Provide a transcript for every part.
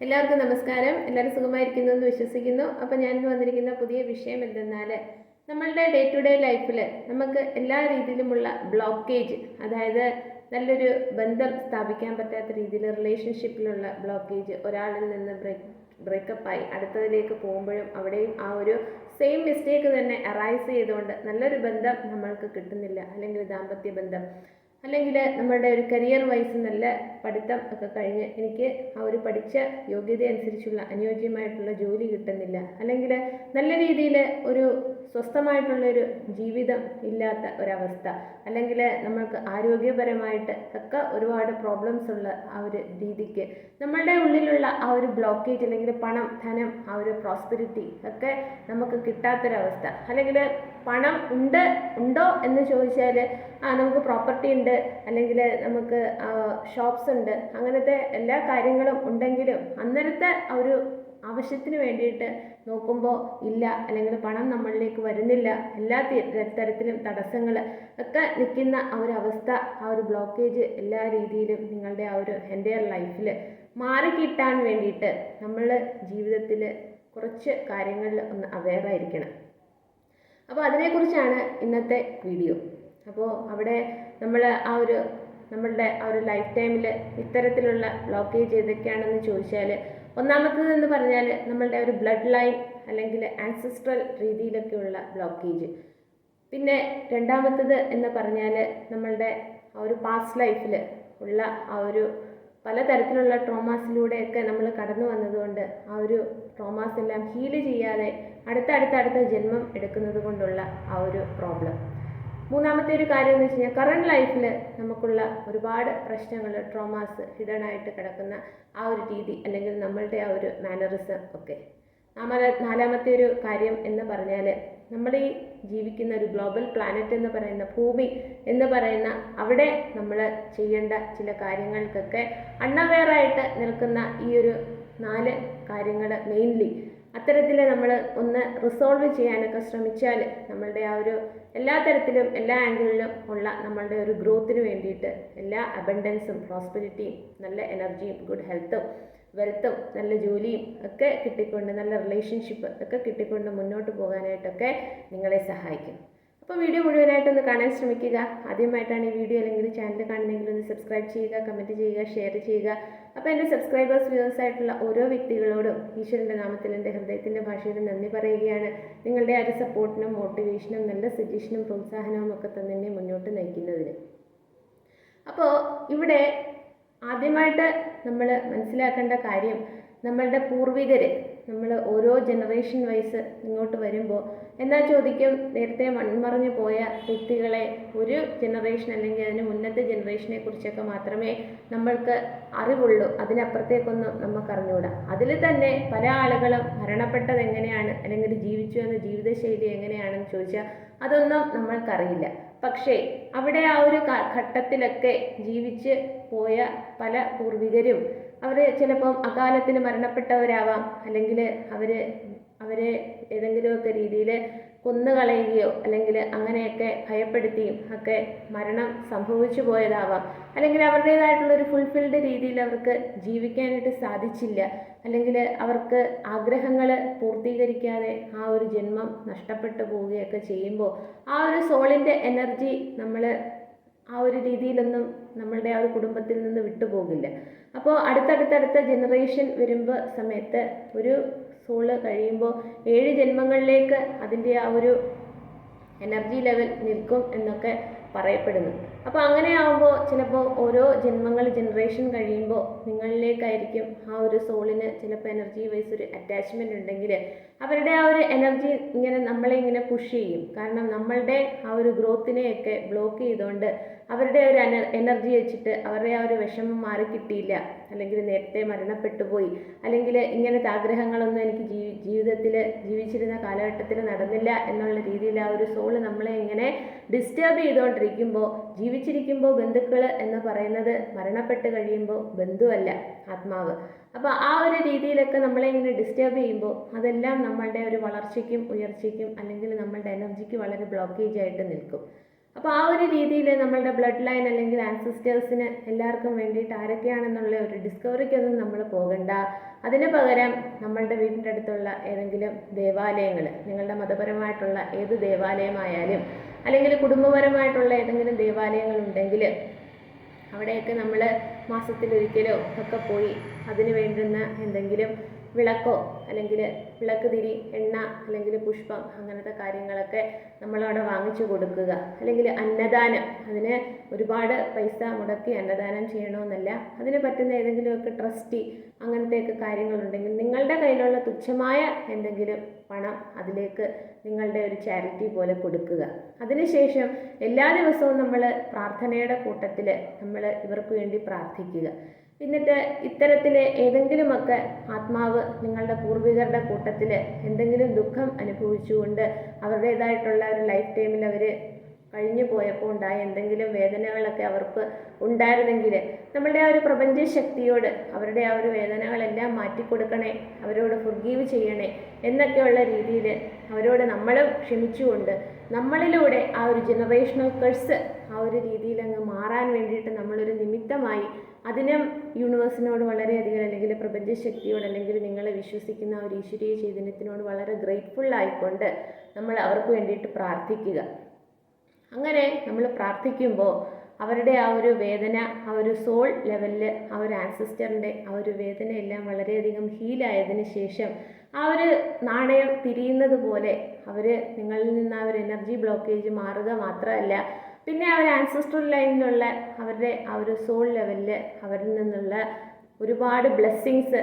എല്ലാവർക്കും നമസ്കാരം. എല്ലാവരും സുഖമായിരിക്കുന്നു എന്ന് വിശ്വസിക്കുന്നു. അപ്പോൾ ഞാൻ വന്നിരിക്കുന്ന പുതിയ വിഷയം എന്തെന്നാൽ, നമ്മളുടെ ഡേ ടു ഡേ ലൈഫിൽ നമുക്ക് എല്ലാ രീതിയിലുമുള്ള ബ്ലോക്കേജ്, അതായത് നല്ലൊരു ബന്ധം സ്ഥാപിക്കാൻ പറ്റാത്ത രീതിയിൽ റിലേഷൻഷിപ്പിലുള്ള ബ്ലോക്കേജ്, ഒരാളിൽ നിന്ന് ബ്രേക്കപ്പായി അടുത്തതിലേക്ക് പോകുമ്പോഴും അവിടെയും ആ ഒരു സെയിം മിസ്റ്റേക്ക് തന്നെ അറൈസ് ചെയ്തുകൊണ്ട് നല്ലൊരു ബന്ധം നമ്മൾക്ക് കിട്ടുന്നില്ല, അല്ലെങ്കിൽ ദാമ്പത്യ ബന്ധം, അല്ലെങ്കിൽ നമ്മളുടെ ഒരു കരിയർ വൈസ് നല്ല പഠിത്തം ഒക്കെ കഴിഞ്ഞ് എനിക്ക് ആ ഒരു പഠിച്ച യോഗ്യത അനുസരിച്ചുള്ള അനുയോജ്യമായിട്ടുള്ള ജോലി കിട്ടുന്നില്ല, അല്ലെങ്കിൽ നല്ല രീതിയിൽ ഒരു സ്വസ്ഥമായിട്ടുള്ളൊരു ജീവിതം ഇല്ലാത്ത ഒരവസ്ഥ, അല്ലെങ്കിൽ നമ്മൾക്ക് ആരോഗ്യപരമായിട്ട് ഒക്കെ ഒരുപാട് പ്രോബ്ലംസ് ഉള്ള ആ ഒരു രീതിക്ക് നമ്മളുടെ ഉള്ളിലുള്ള ആ ഒരു ബ്ലോക്കേജ്, അല്ലെങ്കിൽ പണം, ധനം, ആ ഒരു പ്രോസ്പെരിറ്റി ഒക്കെ നമുക്ക് കിട്ടാത്തൊരവസ്ഥ, അല്ലെങ്കിൽ പണം ഉണ്ടോ എന്ന് ചോദിച്ചാൽ നമുക്ക് പ്രോപ്പർട്ടി ഉണ്ട്, അല്ലെങ്കിൽ നമുക്ക് ഷോപ്സ് ഉണ്ട്, അങ്ങനത്തെ എല്ലാ കാര്യങ്ങളും ഉണ്ടെങ്കിലും അന്നേരത്തെ ഒരു ആവശ്യത്തിന് വേണ്ടിയിട്ട് നോക്കുമ്പോൾ ഇല്ല, അല്ലെങ്കിൽ പണം നമ്മളിലേക്ക് വരുന്നില്ല, എല്ലാ തരത്തിലും തടസ്സങ്ങൾ ഒക്കെ നിൽക്കുന്ന ആ ഒരു അവസ്ഥ, ആ ഒരു ബ്ലോക്കേജ് എല്ലാ രീതിയിലും നിങ്ങളുടെ ആ ഒരു എൻ്റയർ ലൈഫിൽ മാറിക്കിട്ടാൻ വേണ്ടിയിട്ട് നമ്മൾ ജീവിതത്തിൽ കുറച്ച് കാര്യങ്ങളിൽ ഒന്ന് അവെയറായിരിക്കണം. അപ്പോൾ അതിനെക്കുറിച്ചാണ് ഇന്നത്തെ വീഡിയോ. അപ്പോൾ അവിടെ നമ്മളുടെ ആ ഒരു ലൈഫ് ടൈമിൽ ഇത്തരത്തിലുള്ള ബ്ലോക്കേജ് ഏതൊക്കെയാണെന്ന് ചോദിച്ചാൽ, ഒന്നാമത്തേതെന്ന് പറഞ്ഞാൽ നമ്മളുടെ ഒരു ബ്ലഡ് ലൈൻ അല്ലെങ്കിൽ ആൻസിസ്ട്രൽ രീതിയിലൊക്കെയുള്ള ബ്ലോക്കേജ്. പിന്നെ രണ്ടാമത്തേത് എന്ന് പറഞ്ഞാൽ നമ്മളുടെ ആ ഒരു പാസ്റ്റ് ലൈഫിൽ ഉള്ള ആ ഒരു പലതരത്തിലുള്ള ട്രോമാസിലൂടെയൊക്കെ നമ്മൾ കടന്നു വന്നതുകൊണ്ട് ആ ഒരു ട്രോമാസ് എല്ലാം ഹീൽ ചെയ്യാതെ അടുത്ത ജന്മം എടുക്കുന്നത് കൊണ്ടുള്ള ആ ഒരു പ്രോബ്ലം. മൂന്നാമത്തെ ഒരു കാര്യം എന്ന് വെച്ച് കഴിഞ്ഞാൽ, കറണ്ട് ലൈഫിൽ നമുക്കുള്ള ഒരുപാട് പ്രശ്നങ്ങൾ, ട്രോമാസ് ഹിഡൻ ആയിട്ട് കിടക്കുന്ന ആ ഒരു രീതി, അല്ലെങ്കിൽ നമ്മളുടെ ആ ഒരു മാനറിസം ഒക്കെ. നാലാമത്തെ ഒരു കാര്യം എന്ന് പറഞ്ഞാൽ, നമ്മൾ ഈ ജീവിക്കുന്ന ഒരു ഗ്ലോബൽ പ്ലാനറ്റ് എന്ന് പറയുന്ന ഭൂമി എന്ന് പറയുന്ന അവിടെ നമ്മൾ ചെയ്യേണ്ട ചില കാര്യങ്ങൾക്കൊക്കെ അൺഅവെയറായിട്ട് നിൽക്കുന്ന ഈ ഒരു 4 കാര്യങ്ങൾ മെയിൻലി അത്തരത്തിൽ നമ്മൾ ഒന്ന് റിസോൾവ് ചെയ്യാനൊക്കെ ശ്രമിച്ചാൽ നമ്മളുടെ ആ ഒരു എല്ലാ തരത്തിലും എല്ലാ ആംഗിളിലും ഉള്ള നമ്മളുടെ ഒരു ഗ്രോത്തിന് വേണ്ടിയിട്ട് എല്ലാ അബണ്ടൻസും പ്രോസ്പെരിറ്റിയും നല്ല എനർജിയും ഗുഡ് ഹെൽത്തും വെൽത്തും നല്ല ജോലിയും ഒക്കെ കിട്ടിക്കൊണ്ട് നല്ല റിലേഷൻഷിപ്പ് ഒക്കെ കിട്ടിക്കൊണ്ട് മുന്നോട്ട് പോകാനായിട്ടൊക്കെ നിങ്ങളെ സഹായിക്കും. അപ്പോൾ വീഡിയോ മുഴുവനായിട്ടൊന്ന് കാണാൻ ശ്രമിക്കുക. ആദ്യമായിട്ടാണ് ഈ വീഡിയോ അല്ലെങ്കിൽ ചാനൽ കാണുന്നതെങ്കിൽ ഒന്ന് സബ്സ്ക്രൈബ് ചെയ്യുക, കമൻറ്റ് ചെയ്യുക, ഷെയർ ചെയ്യുക. അപ്പോൾ എൻ്റെ സബ്സ്ക്രൈബേഴ്സ്, വ്യൂവേഴ്സ് ആയിട്ടുള്ള ഓരോ വ്യക്തികളോടും ഈശ്വരൻ്റെ നാമത്തിൽ എൻ്റെ ഹൃദയത്തിൻ്റെ ഭാഷയിൽ നന്ദി പറയുകയാണ്. നിങ്ങളുടെ ആ ഒരു സപ്പോർട്ടിനും മോട്ടിവേഷനും നല്ല സജഷനും പ്രോത്സാഹനവും ഒക്കെ തന്നെ എന്നെ മുന്നോട്ട് നയിക്കുന്നതിന്. അപ്പോൾ ഇവിടെ ആദ്യമായിട്ട് നമ്മൾ മനസ്സിലാക്കേണ്ട കാര്യം, നമ്മളുടെ പൂർവികർ, നമ്മൾ ഓരോ ജനറേഷൻ വൈസ് ഇങ്ങോട്ട് വരുമ്പോൾ എന്നാ ചോദിക്കും, നേരത്തെ മൺമറഞ്ഞു പോയ വ്യക്തികളെ ഒരു ജനറേഷൻ അല്ലെങ്കിൽ അതിന് മുന്നത്തെ ജനറേഷനെ കുറിച്ചൊക്കെ മാത്രമേ നമ്മൾക്ക് അറിവുള്ളൂ, അതിനപ്പുറത്തേക്കൊന്നും നമുക്കറിഞ്ഞുകൂടാ. അതിൽ തന്നെ പല ആളുകളും മരണപ്പെട്ടത് എങ്ങനെയാണ്, അല്ലെങ്കിൽ ജീവിച്ചു എന്ന ജീവിതശൈലി എങ്ങനെയാണെന്ന് ചോദിച്ചാൽ അതൊന്നും നമ്മൾക്കറിയില്ല. പക്ഷേ അവിടെ ആ ഒരു ഘട്ടത്തിലൊക്കെ ജീവിച്ച് പോയ പല പൂർവികരും അവർ ചിലപ്പം അകാലത്തിന് മരണപ്പെട്ടവരാവാം, അല്ലെങ്കിൽ അവരെ ഏതെങ്കിലുമൊക്കെ രീതിയിൽ കൊന്നുകളയുകയോ അല്ലെങ്കിൽ അങ്ങനെയൊക്കെ ഭയപ്പെടുത്തിയും ഒക്കെ മരണം സംഭവിച്ചു പോയതാവാം, അല്ലെങ്കിൽ അവരുടേതായിട്ടുള്ളൊരു ഫുൾഫിൽഡ് രീതിയിൽ അവർക്ക് ജീവിക്കാനായിട്ട് സാധിച്ചില്ല, അല്ലെങ്കിൽ അവർക്ക് ആഗ്രഹങ്ങൾ പൂർത്തീകരിക്കാതെ ആ ഒരു ജന്മം നഷ്ടപ്പെട്ടു പോവുകയൊക്കെ ചെയ്യുമ്പോൾ ആ ഒരു സോളിൻ്റെ എനർജി നമ്മൾ ആ ഒരു രീതിയിലൊന്നും നമ്മളുടെ ആ ഒരു കുടുംബത്തിൽ നിന്ന് വിട്ടുപോകില്ല. അപ്പോൾ അടുത്തടുത്ത ജനറേഷൻ വരുമ്പോൾ സമയത്ത് ഒരു സോള് കഴിയുമ്പോൾ 7 ജന്മങ്ങളിലേക്ക് അതിൻ്റെ ആ ഒരു എനർജി ലെവൽ നിൽക്കും എന്നൊക്കെ പറയപ്പെടുന്നു. അപ്പോൾ അങ്ങനെ ആകുമ്പോൾ ചിലപ്പോൾ ഓരോ ജനറേഷൻ കഴിയുമ്പോൾ നിങ്ങളിലേക്കായിരിക്കും ആ ഒരു സോളിന് ചിലപ്പോൾ എനർജി വൈസ് ഒരു അറ്റാച്ച്മെൻ്റ് ഉണ്ടെങ്കിൽ അവരുടെ ആ ഒരു എനർജി ഇങ്ങനെ നമ്മളെ ഇങ്ങനെ പുഷ് ചെയ്യും. കാരണം നമ്മളുടെ ആ ഒരു ഗ്രോത്തിനെയൊക്കെ ബ്ലോക്ക് ചെയ്തുകൊണ്ട് അവരുടെ ഒരു എനർജി വെച്ചിട്ട് അവരുടെ ആ ഒരു വിഷമം മാറിക്കിട്ടിയില്ല, അല്ലെങ്കിൽ നേരത്തെ മരണപ്പെട്ടു പോയി, അല്ലെങ്കിൽ ഇങ്ങനത്തെ ആഗ്രഹങ്ങളൊന്നും എനിക്ക് ജീവിതത്തിൽ ജീവിച്ചിരുന്ന കാലഘട്ടത്തിൽ നടന്നില്ല എന്നുള്ള രീതിയിൽ ആ ഒരു സോള് നമ്മളെ ഇങ്ങനെ ഡിസ്റ്റർബ് ചെയ്തുകൊണ്ടിരിക്കുമ്പോൾ, ജീവിച്ചിരിക്കുമ്പോൾ ബന്ധുക്കൾ എന്ന് പറയുന്നത് മരണപ്പെട്ട് കഴിയുമ്പോൾ ബന്ധുവല്ല, ആത്മാവ്. അപ്പോൾ ആ ഒരു രീതിയിലൊക്കെ നമ്മളെ ഇങ്ങനെ ഡിസ്റ്റർബ് ചെയ്യുമ്പോൾ അതെല്ലാം നമ്മളുടെ ഒരു വളർച്ചയ്ക്കും ഉയർച്ചയ്ക്കും അല്ലെങ്കിൽ നമ്മളുടെ എനർജിക്ക് വളരെ ബ്ലോക്കേജ് ആയിട്ട് നിൽക്കും. അപ്പോൾ ആ ഒരു രീതിയിൽ നമ്മളുടെ ബ്ലഡ് ലൈൻ അല്ലെങ്കിൽ ആൻസിസ്റ്റേഴ്സിന് എല്ലാവർക്കും വേണ്ടിയിട്ട് ആരൊക്കെയാണെന്നുള്ള ഒരു ഡിസ്കവറിക്കൊന്നും നമ്മൾ പോകണ്ട. അതിന് പകരം നമ്മളുടെ വീടിൻ്റെ അടുത്തുള്ള ഏതെങ്കിലും ദേവാലയങ്ങൾ, നിങ്ങളുടെ മതപരമായിട്ടുള്ള ഏത് ദേവാലയമായാലും അല്ലെങ്കിൽ കുടുംബപരമായിട്ടുള്ള ഏതെങ്കിലും ദേവാലയങ്ങളുണ്ടെങ്കിൽ അവിടെയൊക്കെ നമ്മൾ മാസത്തിലൊരിക്കലോ ഒക്കെ പോയി അതിന് വേണ്ടുന്ന എന്തെങ്കിലും വിളക്കോ അല്ലെങ്കിൽ വിളക്ക് തിരി, എണ്ണ അല്ലെങ്കിൽ പുഷ്പം, അങ്ങനത്തെ കാര്യങ്ങളൊക്കെ നമ്മളവിടെ വാങ്ങിച്ചു കൊടുക്കുക. അല്ലെങ്കിൽ അന്നദാനം, അതിന് ഒരുപാട് പൈസ മുടക്കി അന്നദാനം ചെയ്യണമെന്നല്ല, അതിന് പറ്റുന്ന ഏതെങ്കിലുമൊക്കെ ട്രസ്റ്റി അങ്ങനത്തെയൊക്കെ കാര്യങ്ങളുണ്ടെങ്കിൽ നിങ്ങളുടെ കയ്യിലുള്ള തുച്ഛമായ എന്തെങ്കിലും പണം അതിലേക്ക് നിങ്ങളുടെ ഒരു ചാരിറ്റി പോലെ കൊടുക്കുക. അതിനുശേഷം എല്ലാ ദിവസവും നമ്മൾ പ്രാർത്ഥനയുടെ കൂട്ടത്തിൽ നമ്മൾ ഇവർക്ക് വേണ്ടി പ്രാർത്ഥിക്കുക. എന്നിട്ട് ഇത്തരത്തിൽ ഏതെങ്കിലുമൊക്കെ ആത്മാവ് നിങ്ങളുടെ പൂർവികരുടെ കൂട്ടത്തിൽ എന്തെങ്കിലും ദുഃഖം അനുഭവിച്ചുകൊണ്ട് അവരുടേതായിട്ടുള്ള ഒരു ലൈഫ് ടൈമിൽ അവർ കഴിഞ്ഞു പോയപ്പോൾ ഉണ്ടായ എന്തെങ്കിലും വേദനകളൊക്കെ അവർക്ക് ഉണ്ടായിരുന്നെങ്കിൽ നമ്മളുടെ ആ ഒരു പ്രപഞ്ച ശക്തിയോട് അവരുടെ ആ ഒരു വേദനകളെല്ലാം മാറ്റിക്കൊടുക്കണേ, അവരോട് ഫുർഗീവ് ചെയ്യണേ എന്നൊക്കെയുള്ള രീതിയിൽ അവരോട് നമ്മളും ക്ഷമിച്ചുകൊണ്ട് നമ്മളിലൂടെ ആ ഒരു ജനറേഷണൽ കഴ്സ് ആ ഒരു രീതിയിൽ അങ്ങ് മാറാൻ വേണ്ടിയിട്ട് നമ്മളൊരു നിമിത്തമായി അതിനും യൂണിവേഴ്സിനോട് വളരെയധികം, അല്ലെങ്കിൽ പ്രപഞ്ചശക്തിയോട്, അല്ലെങ്കിൽ നിങ്ങൾ വിശ്വസിക്കുന്ന ആ ഒരു ഈശ്വരീയ ചൈതന്യത്തിനോട് വളരെ ഗ്രേറ്റ്ഫുൾ ആയിക്കൊണ്ട് നമ്മൾ അവർക്ക് വേണ്ടിയിട്ട് പ്രാർത്ഥിക്കുക. അങ്ങനെ നമ്മൾ പ്രാർത്ഥിക്കുമ്പോൾ അവരുടെ ആ ഒരു വേദന, ആ ഒരു സോൾ ലെവലിൽ ആ ഒരു ആൻസിസ്റ്ററിൻ്റെ ആ ഒരു വേദനയെല്ലാം വളരെയധികം ഹീലായതിന് ശേഷം ആ ഒരു നാണയം തിരിയുന്നത് പോലെ അവർ നിങ്ങളിൽ നിന്ന് ആ ഒരു എനർജി ബ്ലോക്കേജ് മാറുക മാത്രമല്ല, പിന്നെ ആ ഒരു ആൻസിസ്ട്രൽ ലൈനിലുള്ള അവരുടെ ആ ഒരു സോൾ ലെവലിൽ അവരിൽ നിന്നുള്ള ഒരുപാട് ബ്ലെസ്സിങ്സ്,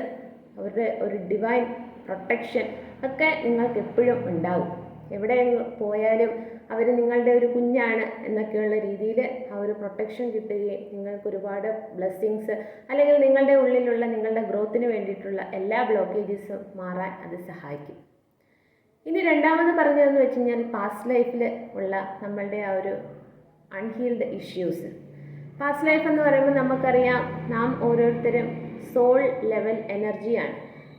അവരുടെ ഒരു ഡിവൈൻ പ്രൊട്ടക്ഷൻ ഒക്കെ നിങ്ങൾക്ക് എപ്പോഴും ഉണ്ടാവും. എവിടെ പോയാലും അവർ നിങ്ങളുടെ ഒരു കുഞ്ഞാണ് എന്നൊക്കെയുള്ള രീതിയിൽ ആ ഒരു പ്രൊട്ടക്ഷൻ കിട്ടുകയും നിങ്ങൾക്ക് ഒരുപാട് ബ്ലെസ്സിങ്സ്, അല്ലെങ്കിൽ നിങ്ങളുടെ ഉള്ളിലുള്ള നിങ്ങളുടെ ഗ്രോത്തിന് വേണ്ടിയിട്ടുള്ള എല്ലാ ബ്ലോക്കേജസും മാറാൻ അത് സഹായിക്കും. ഇനി രണ്ടാമത് പറഞ്ഞതെന്ന് വെച്ച് കഴിഞ്ഞാൽ പാസ്റ്റ് ലൈഫിൽ ഉള്ള നമ്മളുടെ ആ ഒരു അൺഹീൽഡ് ഇഷ്യൂസ്. പാസ്റ്റ് ലൈഫ് എന്ന് പറയുമ്പോൾ നമുക്കറിയാം, നാം ഓരോരുത്തരും സോൾ ലെവൽ എനർജിയാണ്.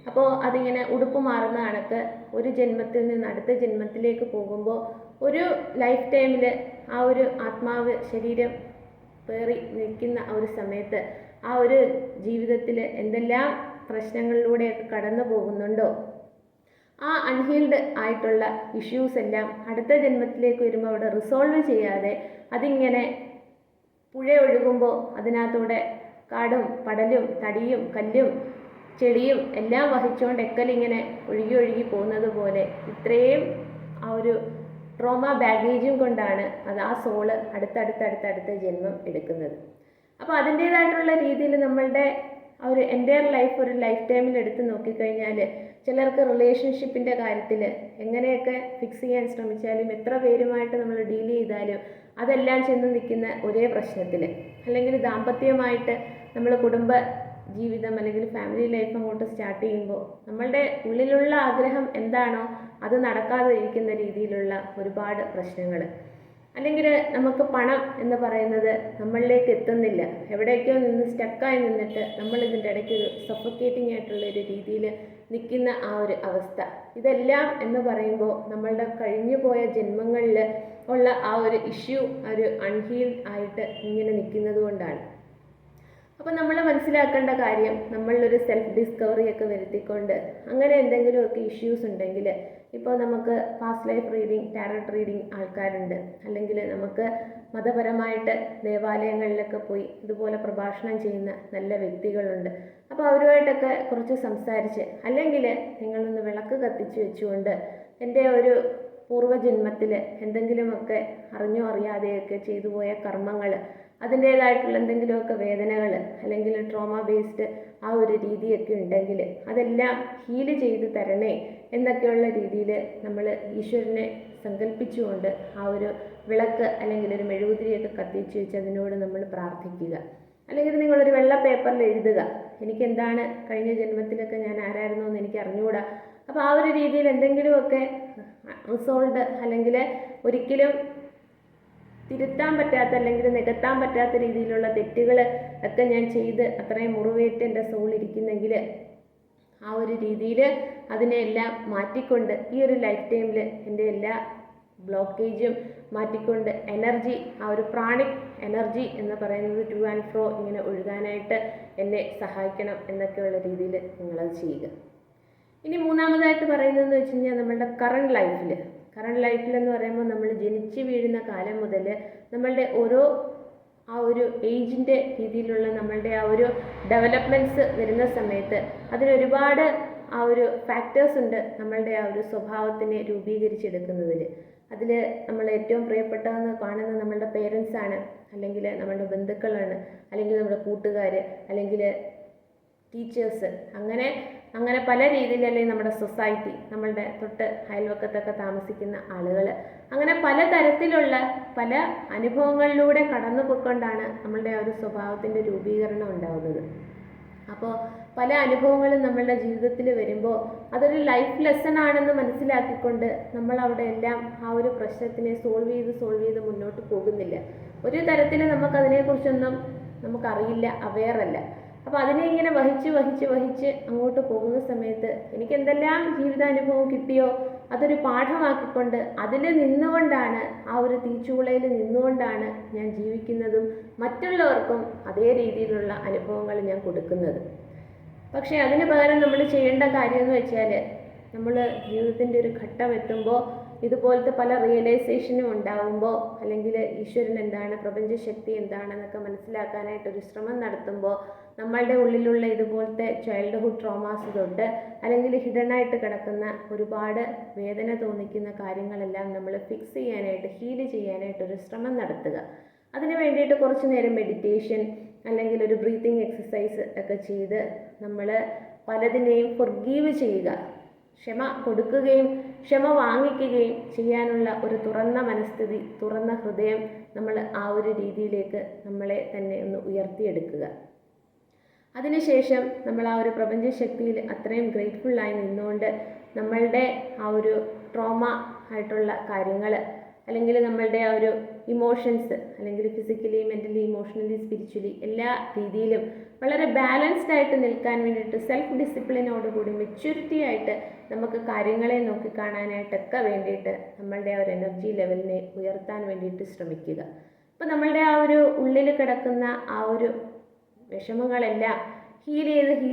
അപ്പോൾ അതിങ്ങനെ ഉടുപ്പ് മാറുന്ന കണക്ക് ഒരു ജന്മത്തിൽ നിന്ന് അടുത്ത ജന്മത്തിലേക്ക് പോകുമ്പോൾ ഒരു ലൈഫ് ടൈമിൽ ആ ഒരു ആത്മാവ് ശരീരം പേറി നിൽക്കുന്ന ആ ഒരു സമയത്ത് ആ ഒരു ജീവിതത്തിൽ എന്തെല്ലാം പ്രശ്നങ്ങളിലൂടെയൊക്കെ കടന്നു പോകുന്നുണ്ടോ ആ അൺഹീൽഡ് ആയിട്ടുള്ള ഇഷ്യൂസ് എല്ലാം അടുത്ത ജന്മത്തിലേക്ക് വരുമ്പോൾ അവിടെ റിസോൾവ് ചെയ്യാതെ അതിങ്ങനെ പുഴ ഒഴുകുമ്പോൾ അതിനകത്തൂടെ കാടും പടലും തടിയും കല്ലും ചെടിയും എല്ലാം വഹിച്ചുകൊണ്ട് എക്കലിങ്ങനെ ഒഴുകി ഒഴുകി പോകുന്നത് പോലെ ഇത്രയും ആ ഒരു ട്രോമ ബാഗേജും കൊണ്ടാണ് അത് ആ സോള് അടുത്തടുത്ത ജന്മം എടുക്കുന്നത്. അപ്പോൾ അതിൻ്റേതായിട്ടുള്ള രീതിയിൽ നമ്മളുടെ ആ ഒരു എൻ്റയർ ലൈഫ് ഒരു ലൈഫ് ടൈമിൽ എടുത്ത് നോക്കിക്കഴിഞ്ഞാൽ ചിലർക്ക് റിലേഷൻഷിപ്പിൻ്റെ കാര്യത്തിൽ എങ്ങനെയൊക്കെ ഫിക്സ് ചെയ്യാൻ ശ്രമിച്ചാലും എത്ര പേരുമായിട്ട് നമ്മൾ ഡീൽ ചെയ്താലും അതെല്ലാം ചെന്ന് നിൽക്കുന്ന ഒരേ പ്രശ്നത്തിൽ, അല്ലെങ്കിൽ ദാമ്പത്യമായിട്ട് നമ്മൾ കുടുംബ ജീവിതം അല്ലെങ്കിൽ ഫാമിലി ലൈഫ് അങ്ങോട്ട് സ്റ്റാർട്ട് ചെയ്യുമ്പോൾ നമ്മളുടെ ഉള്ളിലുള്ള ആഗ്രഹം എന്താണോ അത് നടക്കാതെ ഇരിക്കുന്ന രീതിയിലുള്ള ഒരുപാട് പ്രശ്നങ്ങൾ, അല്ലെങ്കിൽ നമുക്ക് പണം എന്ന് പറയുന്നത് നമ്മളിലേക്ക് എത്തുന്നില്ല, എവിടേക്കോ നിന്ന് സ്റ്റക്കായി നിന്നിട്ട് നമ്മളിതിൻ്റെ ഇടയ്ക്ക് ഒരു സഫോക്കേറ്റിംഗ് ആയിട്ടുള്ള ഒരു രീതിയിൽ നിൽക്കുന്ന ആ ഒരു അവസ്ഥ, ഇതെല്ലാം എന്ന് പറയുമ്പോൾ നമ്മളുടെ കഴിഞ്ഞു പോയ ജന്മങ്ങളിൽ ഉള്ള ആ ഒരു ഇഷ്യൂ ഒരു അൺഹീൽഡ് ആയിട്ട് ഇങ്ങനെ നിൽക്കുന്നത് കൊണ്ടാണ്. അപ്പോൾ നമ്മൾ മനസ്സിലാക്കേണ്ട കാര്യം, നമ്മളൊരു സെൽഫ് ഡിസ്കവറി ഒക്കെ വരുത്തിക്കൊണ്ട് അങ്ങനെ എന്തെങ്കിലുമൊക്കെ ഇഷ്യൂസ് ഉണ്ടെങ്കിൽ, ഇപ്പോൾ നമുക്ക് past life reading, tarot reading ആൾക്കാരുണ്ട്, അല്ലെങ്കിൽ നമുക്ക് മതപരമായിട്ട് ദേവാലയങ്ങളിലൊക്കെ പോയി ഇതുപോലെ പ്രഭാഷണം ചെയ്യുന്ന നല്ല വ്യക്തികളുണ്ട്. അപ്പോൾ അവരുമായിട്ടൊക്കെ കുറച്ച് സംസാരിച്ച്, അല്ലെങ്കിൽ നിങ്ങളൊന്ന് വിളക്ക് കത്തിച്ച് വെച്ചുകൊണ്ട് എൻ്റെ ഒരു പൂർവ്വജന്മത്തിൽ എന്തെങ്കിലുമൊക്കെ അറിഞ്ഞോ അറിയാതെയൊക്കെ ചെയ്തു പോയ കർമ്മങ്ങൾ, അതിൻ്റേതായിട്ടുള്ള എന്തെങ്കിലുമൊക്കെ വേദനകൾ, അല്ലെങ്കിൽ ട്രോമ ബേസ്ഡ് ആ ഒരു രീതിയൊക്കെ ഉണ്ടെങ്കിൽ അതെല്ലാം ഹീല് ചെയ്ത് തരണേ എന്നൊക്കെയുള്ള രീതിയിൽ നമ്മൾ ഈശ്വരനെ സങ്കല്പിച്ചുകൊണ്ട് ആ ഒരു വിളക്ക് അല്ലെങ്കിൽ ഒരു മെഴുകുതിരിയൊക്കെ കത്തിച്ച് വെച്ച് അതിനോട് നമ്മൾ പ്രാർത്ഥിക്കുക. അല്ലെങ്കിൽ നിങ്ങളൊരു വെള്ള പേപ്പറിൽ എഴുതുക, എനിക്കെന്താണ് കഴിഞ്ഞ ജന്മത്തിലൊക്കെ ഞാൻ ആരായിരുന്നു എന്ന് എനിക്ക് അറിഞ്ഞുകൂടാ. അപ്പോൾ ആ ഒരു രീതിയിൽ എന്തെങ്കിലുമൊക്കെ റിസോൾവ്, അല്ലെങ്കിൽ ഒരിക്കലും തിരുത്താൻ പറ്റാത്ത അല്ലെങ്കിൽ നികത്താൻ പറ്റാത്ത രീതിയിലുള്ള തെറ്റുകൾ ഒക്കെ ഞാൻ ചെയ്ത് അത്രയും മുറിവേറ്റ് എൻ്റെ സോൾ ഇരിക്കുന്നെങ്കിൽ ആ ഒരു രീതിയിൽ അതിനെല്ലാം മാറ്റിക്കൊണ്ട് ഈ ഒരു ലൈഫ് ടൈമിൽ എൻ്റെ എല്ലാ ബ്ലോക്കേജും മാറ്റിക്കൊണ്ട് എനർജി, ആ ഒരു പ്രാണിക് എനർജി എന്ന് പറയുന്നത് ടു ആൻഡ് ഫ്രോ ഇങ്ങനെ ഒഴുകാനായിട്ട് എന്നെ സഹായിക്കണം എന്നൊക്കെയുള്ള രീതിയിൽ നിങ്ങളത് ചെയ്യുക. ഇനി മൂന്നാമതായിട്ട് പറയുന്നതെന്ന് വെച്ച് കഴിഞ്ഞാൽ നമ്മളുടെ കറണ്ട് ലൈഫിൽ എന്ന് പറയുമ്പോൾ നമ്മൾ ജനിച്ച് വീഴുന്ന കാലം മുതൽ നമ്മളുടെ ഓരോ ആ ഒരു ഏജിൻ്റെ രീതിയിലുള്ള നമ്മളുടെ ആ ഒരു ഡെവലപ്മെൻറ്റ്സ് വരുന്ന സമയത്ത് അതിനൊരുപാട് ആ ഒരു ഫാക്ടേഴ്സ് ഉണ്ട് നമ്മളുടെ ആ ഒരു സ്വഭാവത്തിനെ രൂപീകരിച്ചെടുക്കുന്നതിൽ. അതിൽ നമ്മൾ ഏറ്റവും പ്രിയപ്പെട്ടതെന്ന് കാണുന്നത് നമ്മളുടെ പേരൻസാണ്, അല്ലെങ്കിൽ നമ്മളുടെ ബന്ധുക്കളാണ്, അല്ലെങ്കിൽ നമ്മുടെ കൂട്ടുകാർ, അല്ലെങ്കിൽ ടീച്ചേഴ്സ്, അങ്ങനെ പല രീതിയിൽ, അല്ലെങ്കിൽ നമ്മുടെ സൊസൈറ്റി, നമ്മളുടെ തൊട്ട് അയൽവക്കത്തൊക്കെ താമസിക്കുന്ന ആളുകൾ, അങ്ങനെ പല തരത്തിലുള്ള പല അനുഭവങ്ങളിലൂടെ കടന്നു പോയിക്കൊണ്ടാണ് നമ്മളുടെ ആ ഒരു സ്വഭാവത്തിൻ്റെ രൂപീകരണം ഉണ്ടാകുന്നത്. അപ്പോൾ പല അനുഭവങ്ങളും നമ്മളുടെ ജീവിതത്തിൽ വരുമ്പോൾ അതൊരു ലൈഫ് ലെസൺ ആണെന്ന് മനസ്സിലാക്കിക്കൊണ്ട് നമ്മൾ അവിടെ എല്ലാം ആ ഒരു പ്രശ്നത്തിനെ സോൾവ് ചെയ്ത് മുന്നോട്ട് പോകുന്നില്ല. ഒരു തരത്തിൽ നമുക്കതിനെക്കുറിച്ചൊന്നും നമുക്കറിയില്ല, അവെയറല്ല. അപ്പോൾ അതിനെ ഇങ്ങനെ വഹിച്ച് അങ്ങോട്ട് പോകുന്ന സമയത്ത് എനിക്ക് എന്തെല്ലാം ജീവിതാനുഭവം കിട്ടിയോ അതൊരു പാഠമാക്കിക്കൊണ്ട് അതിൽ നിന്നുകൊണ്ടാണ്, ആ ഒരു തീച്ചൂളയിൽ നിന്നുകൊണ്ടാണ് ഞാൻ ജീവിക്കുന്നതും മറ്റുള്ളവർക്കും അതേ രീതിയിലുള്ള അനുഭവങ്ങൾ ഞാൻ കൊടുക്കുന്നത്. പക്ഷേ അതിന് പകരം നമ്മൾ ചെയ്യേണ്ട കാര്യമെന്ന് വെച്ചാൽ, നമ്മൾ ജീവിതത്തിൻ്റെ ഒരു ഘട്ടം എത്തുമ്പോൾ ഇതുപോലത്തെ പല റിയലൈസേഷനും ഉണ്ടാകുമ്പോൾ, അല്ലെങ്കിൽ ഈശ്വരൻ എന്താണ്, പ്രപഞ്ചശക്തി എന്താണെന്നൊക്കെ മനസ്സിലാക്കാനായിട്ടൊരു ശ്രമം നടത്തുമ്പോൾ നമ്മളുടെ ഉള്ളിലുള്ള ഇതുപോലത്തെ ചൈൽഡ്ഹുഡ് ട്രോമാസ് തൊട്ട് അല്ലെങ്കിൽ ഹിഡനായിട്ട് കിടക്കുന്ന ഒരുപാട് വേദന തോന്നിക്കുന്ന കാര്യങ്ങളെല്ലാം നമ്മൾ ഫിക്സ് ചെയ്യാനായിട്ട്, ഹീൽ ചെയ്യാനായിട്ടൊരു ശ്രമം നടത്തുക. അതിന് വേണ്ടിയിട്ട് കുറച്ച് നേരം മെഡിറ്റേഷൻ അല്ലെങ്കിൽ ഒരു ബ്രീത്തിങ് എക്സസൈസ് ഒക്കെ ചെയ്ത് നമ്മൾ പലതിനെയും ഫൊർഗീവ് ചെയ്യുക, ക്ഷമ കൊടുക്കുകയും ക്ഷമ വാങ്ങിക്കുകയും ചെയ്യാനുള്ള ഒരു തുറന്ന മനസ്ഥിതി, തുറന്ന ഹൃദയം നമ്മൾ ആ ഒരു രീതിയിലേക്ക് നമ്മളെ തന്നെ ഒന്ന് ഉയർത്തിയെടുക്കുക. അതിനുശേഷം നമ്മൾ ആ ഒരു പ്രപഞ്ചശക്തിയിൽ അത്രയും ഗ്രേറ്റ്ഫുള്ളായി നിന്നുകൊണ്ട് നമ്മളുടെ ആ ഒരു ട്രോമ ആയിട്ടുള്ള കാര്യങ്ങൾ, അല്ലെങ്കിൽ നമ്മളുടെ ആ ഒരു ഇമോഷൻസ്, അല്ലെങ്കിൽ ഫിസിക്കലി, മെൻ്റലി, ഇമോഷണലി, സ്പിരിച്വലി എല്ലാ രീതിയിലും വളരെ ബാലൻസ്ഡ് ആയിട്ട് നിൽക്കാൻ വേണ്ടിയിട്ട് സെൽഫ് ഡിസിപ്ലിനോടുകൂടി മെച്യൂരിറ്റി ആയിട്ട് നമുക്ക് കാര്യങ്ങളെ നോക്കിക്കാണാനായിട്ടൊക്കെ വേണ്ടിയിട്ട് നമ്മളുടെ ആ ഒരു എനർജി ലെവലിനെ ഉയർത്താൻ വേണ്ടിയിട്ട് ശ്രമിക്കുക. അപ്പോൾ നമ്മളുടെ ആ ഒരു ഉള്ളിൽ കിടക്കുന്ന ആ ഒരു വിഷമങ്ങളെല്ലാം ഹീൽ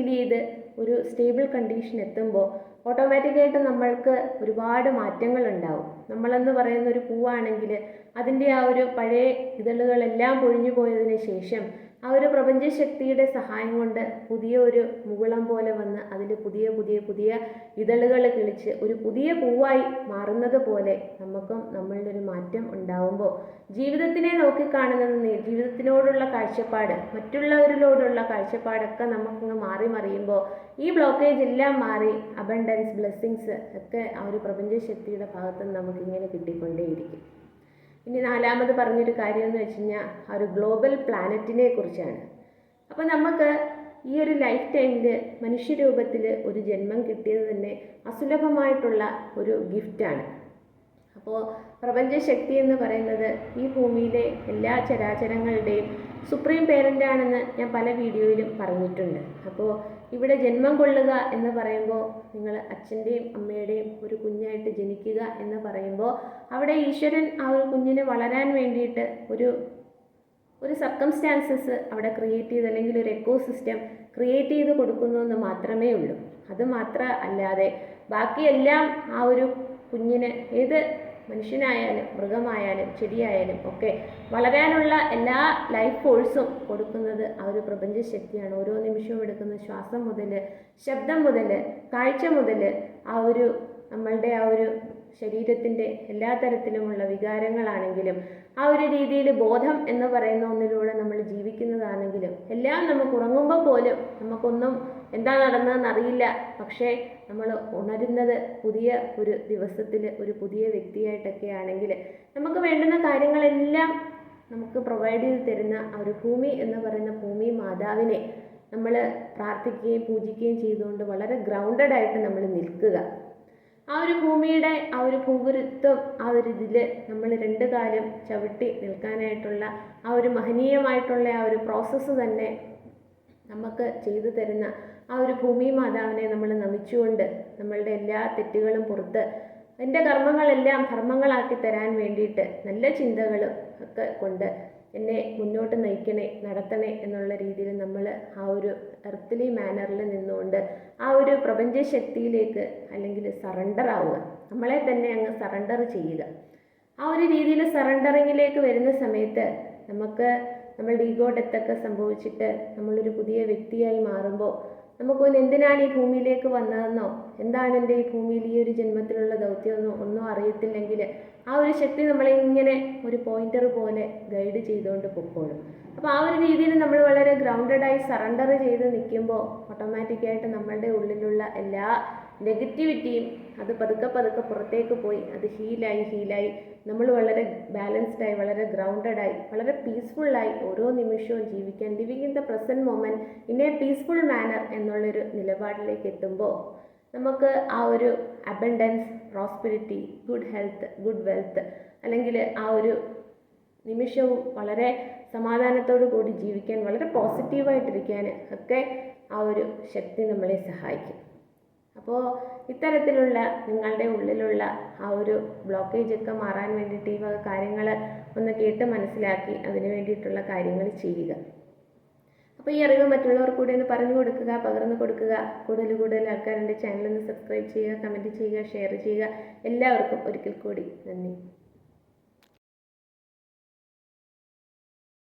ചെയ്ത് ഒരു സ്റ്റേബിൾ കണ്ടീഷൻ എത്തുമ്പോൾ ഓട്ടോമാറ്റിക്കായിട്ട് നമ്മൾക്ക് ഒരുപാട് മാറ്റങ്ങളുണ്ടാവും. നമ്മളെന്ന് പറയുന്ന ഒരു പൂവാണെങ്കിൽ അതിൻ്റെ ആ ഒരു പഴയ ഇതളുകളെല്ലാം പൊഴിഞ്ഞു പോയതിന് ശേഷം ആ ഒരു പ്രപഞ്ചശക്തിയുടെ സഹായം കൊണ്ട് പുതിയ ഒരു മുകുളം പോലെ വന്ന് അതിൽ പുതിയ ഇതളുകൾ കിളിച്ച് ഒരു പുതിയ പൂവായി മാറുന്നത് പോലെ നമുക്കും നമ്മളുടെ ഒരു മാറ്റം ഉണ്ടാവുമ്പോൾ ജീവിതത്തിനെ നോക്കിക്കാണുന്നത്, ജീവിതത്തിനോടുള്ള കാഴ്ചപ്പാട്, മറ്റുള്ളവരിലോടുള്ള കാഴ്ചപ്പാടൊക്കെ നമുക്കങ്ങ് മാറി മറിയുമ്പോൾ ഈ ബ്ലോക്കേജ് എല്ലാം മാറി അബണ്ടൻസ്, ബ്ലെസ്സിങ്സ് ഒക്കെ ആ ഒരു പ്രപഞ്ചശക്തിയുടെ ഭാഗത്തുനിന്ന് നമുക്കിങ്ങനെ കിട്ടിക്കൊണ്ടേയിരിക്കും. ഇനി നാലാമത് പറഞ്ഞൊരു കാര്യം എന്ന് വെച്ച് കഴിഞ്ഞാൽ ആ ഒരു ഗ്ലോബൽ പ്ലാനറ്റിനെ കുറിച്ചാണ്. അപ്പോൾ നമുക്ക് ഈ ഒരു ലൈഫ് ടൈമിൽ മനുഷ്യരൂപത്തിൽ ഒരു ജന്മം കിട്ടിയത് തന്നെ അസുലഭമായിട്ടുള്ള ഒരു ഗിഫ്റ്റാണ്. അപ്പോൾ പ്രപഞ്ചശക്തി എന്ന് പറയുന്നത് ഈ ഭൂമിയിലെ എല്ലാ ചരാചരങ്ങളുടെയും സുപ്രീം പേരൻ്റാണെന്ന് ഞാൻ പല വീഡിയോയിലും പറഞ്ഞിട്ടുണ്ട്. അപ്പോൾ ഇവിടെ ജന്മം കൊള്ളുക എന്ന് പറയുമ്പോൾ, നിങ്ങൾ അച്ഛൻ്റെയും അമ്മയുടെയും ഒരു കുഞ്ഞായിട്ട് ജനിക്കുക എന്ന് പറയുമ്പോൾ അവിടെ ഈശ്വരൻ ആ ഒരു കുഞ്ഞിന് വളരാൻ വേണ്ടിയിട്ട് ഒരു സർക്കംസ്റ്റാൻസസ് അവിടെ ക്രിയേറ്റ് ചെയ്ത്, അല്ലെങ്കിൽ ഒരു എക്കോസിസ്റ്റം ക്രിയേറ്റ് ചെയ്ത് കൊടുക്കുന്നു എന്ന് മാത്രമേ ഉള്ളൂ. അത് മാത്രം അല്ലാതെ ബാക്കിയെല്ലാം ആ ഒരു കുഞ്ഞിന്, ഏത് മനുഷ്യനായാലും മൃഗമായാലും ചെടിയായാലും ഒക്കെ വളരാനുള്ള എല്ലാ ലൈഫ് ഫോഴ്സും കൊടുക്കുന്നത് ആ ഒരു പ്രപഞ്ചശക്തിയാണ്. ഓരോ നിമിഷവും എടുക്കുന്ന ശ്വാസം മുതൽ, ശബ്ദം മുതൽ, കാഴ്ച മുതൽ, ആ ഒരു നമ്മളുടെ ആ ഒരു ശരീരത്തിൻ്റെ എല്ലാ തരത്തിലുമുള്ള വികാരങ്ങളാണെങ്കിലും, ആ ഒരു രീതിയിൽ ബോധം എന്ന് പറയുന്ന ഒന്നിലൂടെ നമ്മൾ ജീവിക്കുന്നതാണെങ്കിലും എല്ലാം നമുക്ക് ഉറങ്ങുമ്പോൾ പോലും നമുക്കൊന്നും എന്താ നടന്നതെന്ന് അറിയില്ല. പക്ഷേ നമ്മൾ ഉണരുന്നത് പുതിയ ഒരു ദിവസത്തിൽ ഒരു പുതിയ വ്യക്തിയായിട്ടൊക്കെ ആണെങ്കിൽ നമുക്ക് വേണ്ടുന്ന കാര്യങ്ങളെല്ലാം നമുക്ക് പ്രൊവൈഡ് ചെയ്ത് തരുന്ന ആ ഒരു ഭൂമി എന്ന് പറയുന്ന ഭൂമി മാതാവിനെ നമ്മൾ പ്രാർത്ഥിക്കുകയും പൂജിക്കുകയും ചെയ്തുകൊണ്ട് വളരെ ഗ്രൗണ്ടഡ് ആയിട്ട് നമ്മൾ നിൽക്കുക. ആ ഒരു ഭൂമിയുടെ ആ ഒരു ഭൂഗുരുത്വം, ആ ഒരു ഇതിൽ നമ്മൾ രണ്ട് കാലം ചവിട്ടി നിൽക്കാനായിട്ടുള്ള ആ ഒരു മഹനീയമായിട്ടുള്ള ആ ഒരു പ്രോസസ്സ് തന്നെ നമുക്ക് ചെയ്തു തരുന്ന ആ ഒരു ഭൂമി മാതാവിനെ നമ്മൾ നമിച്ചുകൊണ്ട് നമ്മളുടെ എല്ലാ തെറ്റുകളും പുറത്ത് എൻ്റെ കർമ്മങ്ങളെല്ലാം ധർമ്മങ്ങളാക്കി തരാൻ വേണ്ടിയിട്ട് നല്ല ചിന്തകളും ഒക്കെ കൊണ്ട് എന്നെ മുന്നോട്ട് നയിക്കണേ, നടത്തണേ എന്നുള്ള രീതിയിൽ നമ്മൾ ആ ഒരു എർത്തലി മാനറിൽ നിന്നുകൊണ്ട് ആ ഒരു പ്രപഞ്ച ശക്തിയിലേക്ക് അല്ലെങ്കിൽ സറണ്ടർ ആവുക, നമ്മളെ തന്നെ അങ്ങ് സറണ്ടർ ചെയ്യുക. ആ ഒരു രീതിയിൽ സറണ്ടറിങ്ങിലേക്ക് വരുന്ന സമയത്ത് നമുക്ക് നമ്മളുടെ ഈഗോ ഡെത്തൊക്കെ സംഭവിച്ചിട്ട് നമ്മളൊരു പുതിയ വ്യക്തിയായി മാറുമ്പോൾ നമുക്കൊന്ന് എന്തിനാണ് ഈ ഭൂമിയിലേക്ക് വന്നതെന്നോ എന്താണ് എൻ്റെ ഈ ഭൂമിയിൽ ഈ ഒരു ജന്മത്തിലുള്ള ദൗത്യമെന്നോ ഒന്നും അറിയത്തില്ലെങ്കിൽ ആ ഒരു ശക്തി നമ്മളെ ഇങ്ങനെ ഒരു പോയിന്റർ പോലെ ഗൈഡ് ചെയ്തുകൊണ്ട് പൊക്കോളും. അപ്പോൾ ആ ഒരു രീതിയിൽ നമ്മൾ വളരെ ഗ്രൗണ്ടഡായി സറണ്ടർ ചെയ്ത് നിൽക്കുമ്പോൾ ഓട്ടോമാറ്റിക്കായിട്ട് നമ്മളുടെ ഉള്ളിലുള്ള എല്ലാ നെഗറ്റിവിറ്റിയും അത് പതുക്കെ പതുക്കെ പുറത്തേക്ക് പോയി അത് ഹീലായി നമ്മൾ വളരെ ബാലൻസ്ഡായി, വളരെ ഗ്രൗണ്ടഡായി, വളരെ പീസ്ഫുള്ളായി ഓരോ നിമിഷവും ജീവിക്കാൻ, living in the present moment in a peaceful manner എന്നുള്ളൊരു നിലപാടിലേക്ക് എത്തുമ്പോൾ നമുക്ക് ആ ഒരു abundance, prosperity, good health, good wealth, അല്ലെങ്കിൽ ആ ഒരു നിമിഷവും വളരെ സമാധാനത്തോടു കൂടി ജീവിക്കാൻ, വളരെ പോസിറ്റീവായിട്ടിരിക്കാൻ ഒക്കെ ആ ഒരു ശക്തി നമ്മളെ സഹായിക്കും. അപ്പോൾ ഇത്തരത്തിലുള്ള നിങ്ങളുടെ ഉള്ളിലുള്ള ആ ഒരു ബ്ലോക്കേജൊക്കെ മാറാൻ വേണ്ടിയിട്ട് ഈ വക കാര്യങ്ങൾ ഒന്ന് കേട്ട് മനസ്സിലാക്കി അതിന് വേണ്ടിയിട്ടുള്ള കാര്യങ്ങൾ ചെയ്യുക. അപ്പോൾ ഈ അറിവ് മറ്റുള്ളവർക്ക് കൂടി ഒന്ന് പറഞ്ഞു കൊടുക്കുക, പകർന്നു കൊടുക്കുക. കൂടുതൽ ആൾക്കാർ എൻ്റെ ചാനലൊന്ന് സബ്സ്ക്രൈബ് ചെയ്യുക, കമൻറ്റ് ചെയ്യുക, ഷെയർ ചെയ്യുക. എല്ലാവർക്കും ഒരിക്കൽ കൂടി നന്ദി.